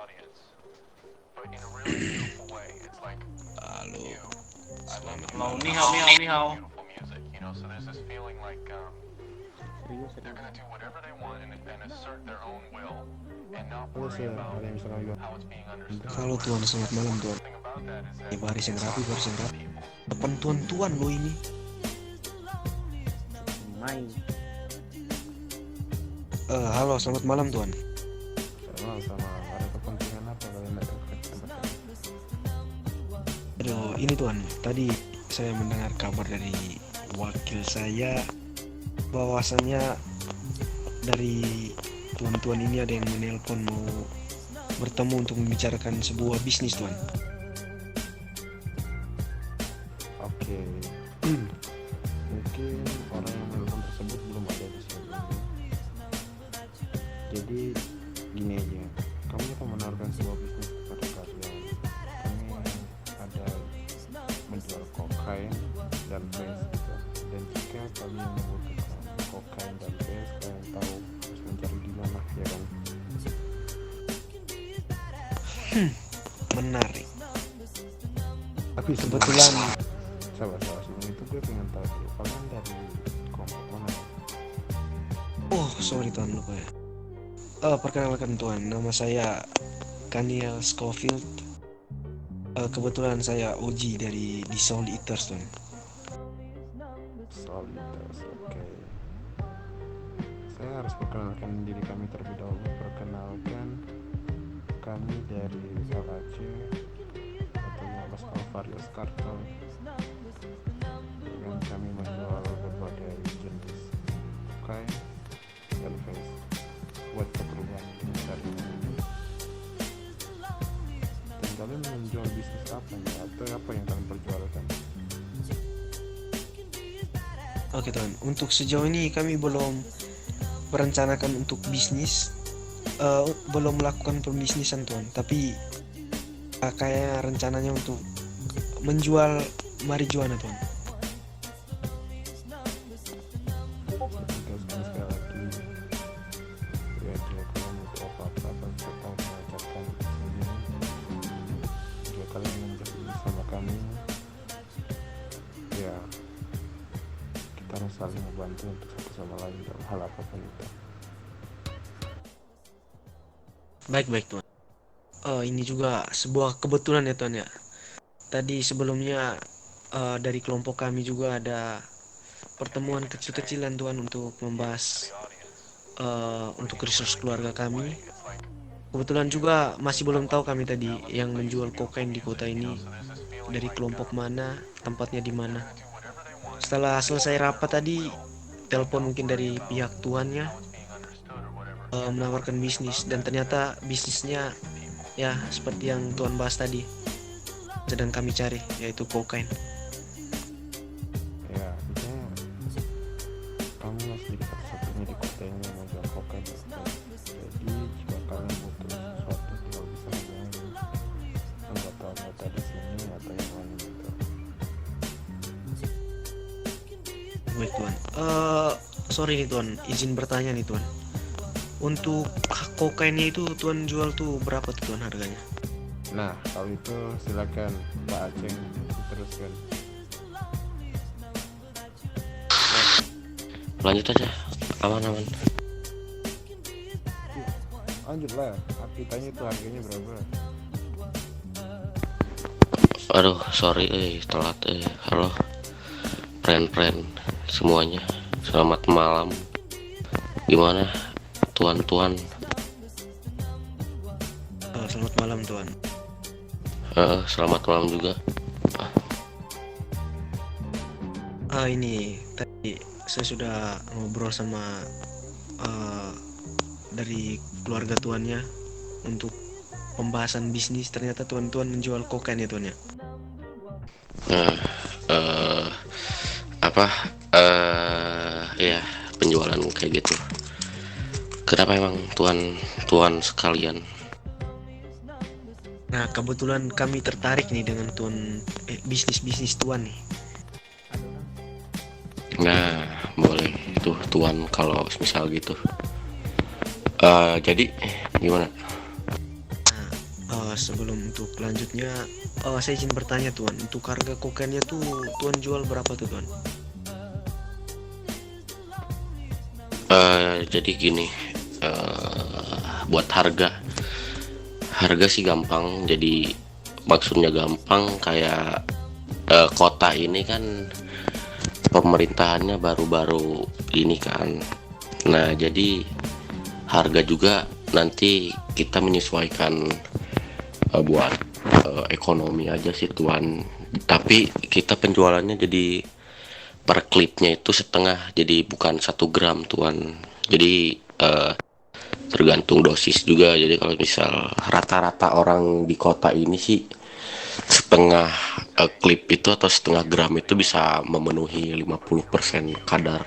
Halo, selamat Halo, malam. ni hao, ni hao, ni hao. Halo sir, ada yang bisa kami bantu? Halo tuan, selamat malam tuan. Baris yang rapi, baris yang rapi. Depan tuan-tuan lo ini. Main. Halo, selamat malam tuan. Sama ada kepentingan apa kalian datang ke tempat ini? Aduh, ini tuan, tadi saya mendengar kabar dari wakil saya bahwasannya dari tuan-tuan ini ada yang menelpon mau bertemu untuk membicarakan sebuah bisnis tuan. Oke. Mungkin orang yang menelpon tersebut belum ada di sini. Jadi gini aja, kami akan menawarkan sebuah bisnis kepada kalian. Kami ada menjual kokain dan base gitu. Dan jika kalian membutuhkan kokain dan base, kalian tahu harus mencari di mana, ya kan? Menarik. Tapi Kebetulan sabar sebelum itu gue pengen tahu dulu, kalian dari kelompok mana? sorry tuan, lupa ya. Perkenalkan tuan, nama saya Daniel Scofield. Kebetulan saya OG dari The Soul Eaters tuan. Soliditas, oke. Saya harus perkenalkan diri kami terlebih dahulu. Perkenalkan, kami dari LAC atau Los Alvarios Cartel. Dan kami menjual berbagai jenis kokain dan face buat keperluan dari. Dan kalian menjual bisnis apa ya? Atau apa yang kalian perjualkan? Oke tuan, untuk sejauh ini kami belum merencanakan untuk bisnis, belum melakukan pembisnisan tuan. Tapi kayak rencananya untuk menjual marijuana tuan. Sekali lagi, ya jika kalian butuh apa-apa, saya tahu mengajarkan di sini. Jika kalian menjadi sama kami, ya kita harus saling membantu untuk satu sama lain dalam hal apapun itu. Baik tuan. Ini juga sebuah kebetulan ya tuan ya. Tadi sebelumnya dari kelompok kami juga ada pertemuan kecil-kecilan tuan untuk membahas untuk resource keluarga kami. Kebetulan juga masih belum tahu kami tadi yang menjual kokain di kota ini dari kelompok mana, tempatnya di mana. Setelah selesai rapat tadi, telepon mungkin dari pihak tuannya menawarkan bisnis, dan ternyata bisnisnya ya seperti yang tuan bahas tadi sedang kami cari, yaitu kokain. Ya, misalnya kamu masih jadi satu-satunya di kota ini yang menjual kokain. Jadi jika kalian butuh sesuatu, tinggal bisa hubungi anggota-anggota di sini atau yang lain gitu. Baik tuan. Sorry nih tuan, izin bertanya nih tuan. Untuk kokainnya itu tuan jual tuh berapa tuh tuan harganya? Nah, kalau itu silakan Pak Aceng teruskan. Lanjut aja, aman. Lanjutlah, aku tanya itu harganya berapa? Aduh, sorry, telat, halo, friend semuanya, selamat malam. Gimana, tuan? Selamat malam tuan. Selamat malam juga. Ini tadi saya sudah ngobrol sama dari keluarga tuannya untuk pembahasan bisnis. Ternyata tuan-tuan menjual kokain ya tuan ya. Ya penjualan kayak gitu. Kenapa emang tuan sekalian? Nah, kebetulan kami tertarik nih dengan bisnis tuan nih. Nah, boleh tuh tuan kalau misal gitu. Jadi gimana? Nah, sebelum untuk lanjutnya, saya izin bertanya tuan, untuk harga kokainnya tuh tuan jual berapa tuh tuan? Jadi gini, buat harga sih gampang. Jadi maksudnya gampang kayak kota ini kan pemerintahannya baru-baru ini kan. Nah, jadi harga juga nanti kita menyesuaikan buat ekonomi aja sih tuan. Tapi kita penjualannya jadi per klipnya itu setengah, jadi bukan 1 gram tuan. Jadi tergantung dosis juga. Jadi kalau misal rata-rata orang di kota ini sih setengah klip itu atau setengah gram itu bisa memenuhi 50% kadar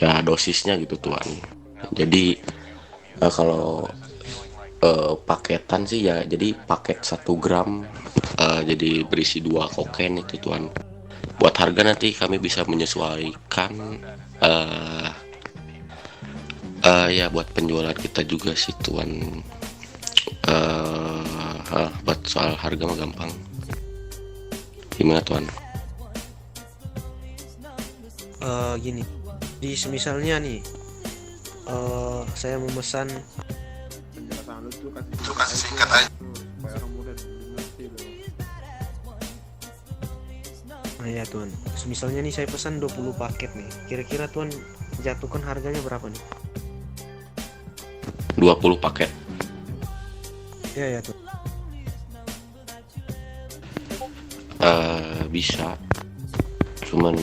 ya dosisnya gitu tuan. Jadi kalau paketan sih ya, jadi paket 1 gram jadi berisi 2 kokain itu tuan. Buat harga nanti kami bisa menyesuaikan ya buat penjualan kita juga sih tuan. Buat soal harga mah gampang. Gimana tuan? Gini, di semisalnya nih, saya memesan. Penjelasan lu tuh kasih singkat aja supaya orang muda mengerti loh. Nah ya tuan, misalnya nih saya pesan 20 paket nih, kira-kira tuan jatuhkan harganya berapa nih? 20 paket. Ya tuan. Bisa, cuman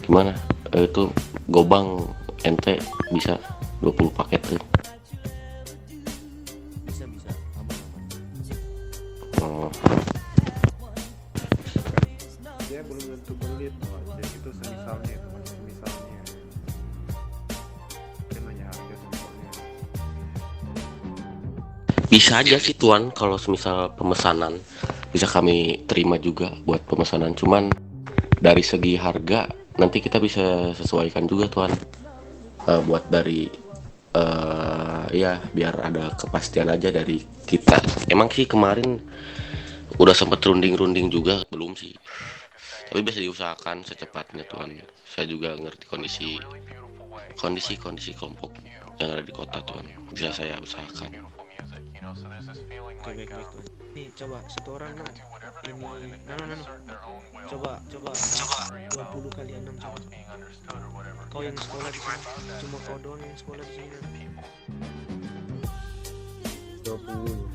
gimana? Itu gobang ente bisa 20 paket tuh. Bisa, aman. Oh, Dia belum tentu beli tuh, jadi itu semisalnya itu masih semisalnya. Dia nanya harga semisalnya. bisa aja sih tuan, kalau semisal pemesanan bisa kami terima juga buat pemesanan. Cuman dari segi harga nanti kita bisa sesuaikan juga tuan. Buat dari ya biar ada kepastian aja dari kita. Emang sih kemarin udah sempet runding juga, belum sih, tapi bisa diusahakan secepatnya tuan. Saya juga ngerti kondisi kelompok yang ada di kota tuan, bisa saya usahakan. Oke, baik tuan. Nih coba satu orang no. Ini coba 20 kali 6 coba. Kau yang sekolah di sini, cuma kau doang yang sekolah di sini. 20.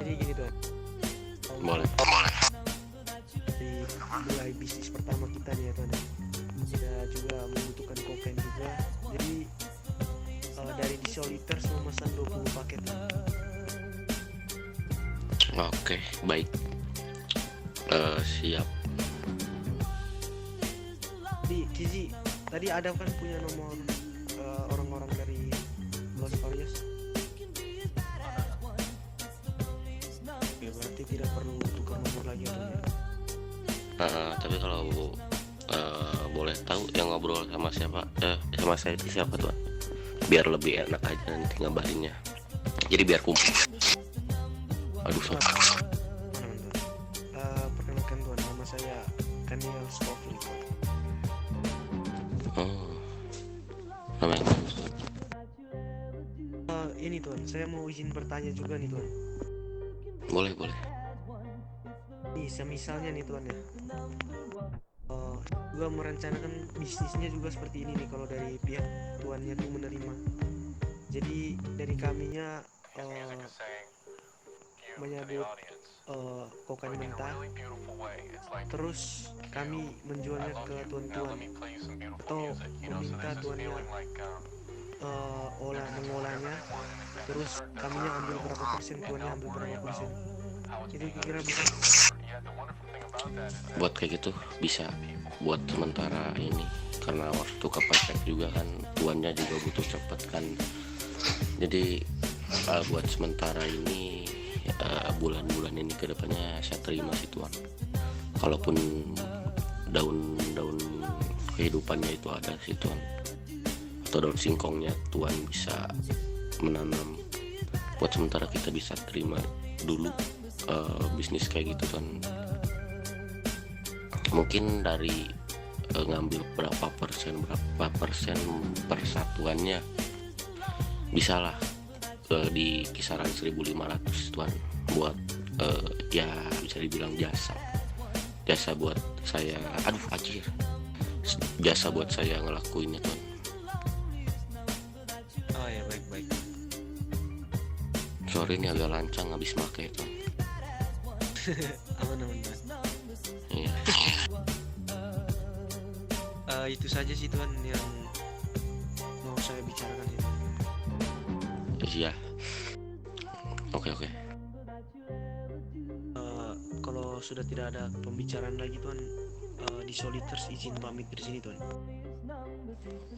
Jadi gini tuan, Boleh. di mulai bisnis pertama kita nih ya tuan, kita juga membutuhkan kokain juga. Jadi dari di soliter memesan 20 paket ya. Oke, baik. Siap. Di Kizi tadi ada kan punya nomor orang-orang dari Los Farias. Oke, berarti tidak perlu tukar nomor lagi ya tuan ya. Tapi kalau boleh tahu yang ngobrol sama siapa, sama saya itu siapa tuan? Biar lebih enak aja nanti ngabarinnya. Jadi biar kumpul. Aduh, Perkenalkan tuan, nama saya Daniel Scofield. oh, namanya. Ini tuan, saya mau izin bertanya juga nih tuan. Boleh. Nih, misalnya nih tuan ya, juga merencanakan bisnisnya juga seperti ini nih, kalau dari pihak tuannya tuh menerima. Jadi dari kaminya menyebut kokain mentah, terus kami menjualnya ke tuan-tuan atau meminta tuannya mengolahnya, terus kaminya ambil berapa persen, tuannya ambil berapa persen. Itu kira-kira bisa. Buat kayak gitu bisa, buat sementara ini karena waktu kepepet juga kan, tuannya juga butuh cepet kan. Jadi buat sementara ini bulan-bulan ini ke depannya saya terima sih Tuan. Kalaupun daun-daun kehidupannya itu ada sih Tuan, atau daun singkongnya Tuan bisa menanam, buat sementara kita bisa terima dulu bisnis kayak gitu Tuan. Mungkin dari ngambil berapa persen persatuannya, bisalah di kisaran 1.500 Tuan, buat ya bisa dibilang jasa buat saya, jasa buat saya ngelakuinnya Tuan. Oh ya, baik. Sorry ini agak lancang habis make Tuan. Aman Tuan. Iya. Itu saja sih Tuan yang mau saya bicarakan itu. Iya. Oke. Kalau sudah tidak ada pembicaraan lagi Tuan, di Soliters izin pamit dari sini Tuan.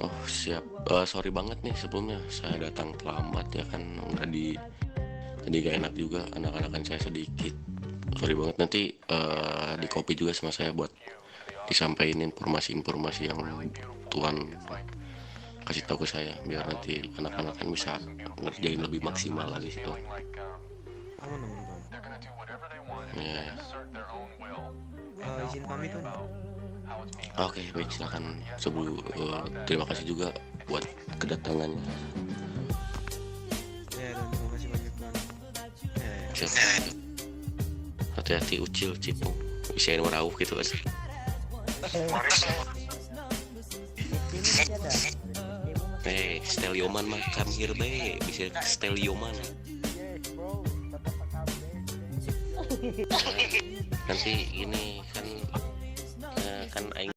Oh siap. Sorry banget nih sebelumnya saya datang terlambat ya kan, jadi gak enak juga, anak-anakan saya sedikit. Sorry banget, nanti di copy juga sama saya buat disampaikan informasi-informasi yang Tuan kasih tahu ke saya, biar nanti anak-anak kan bisa ngerjain lebih maksimal lagi sih Tuan. Aman Tuan. Ya. Izin pamit Tuan. Oke, baik, silakan. Terima kasih juga buat kedatangannya. Ya Tuan, terima kasih banyak Tuan. Ya. Hati-hati ucil cipung bisa merauh gitu kan. Stelioman mah come here be, bisa stelioman. Nanti ini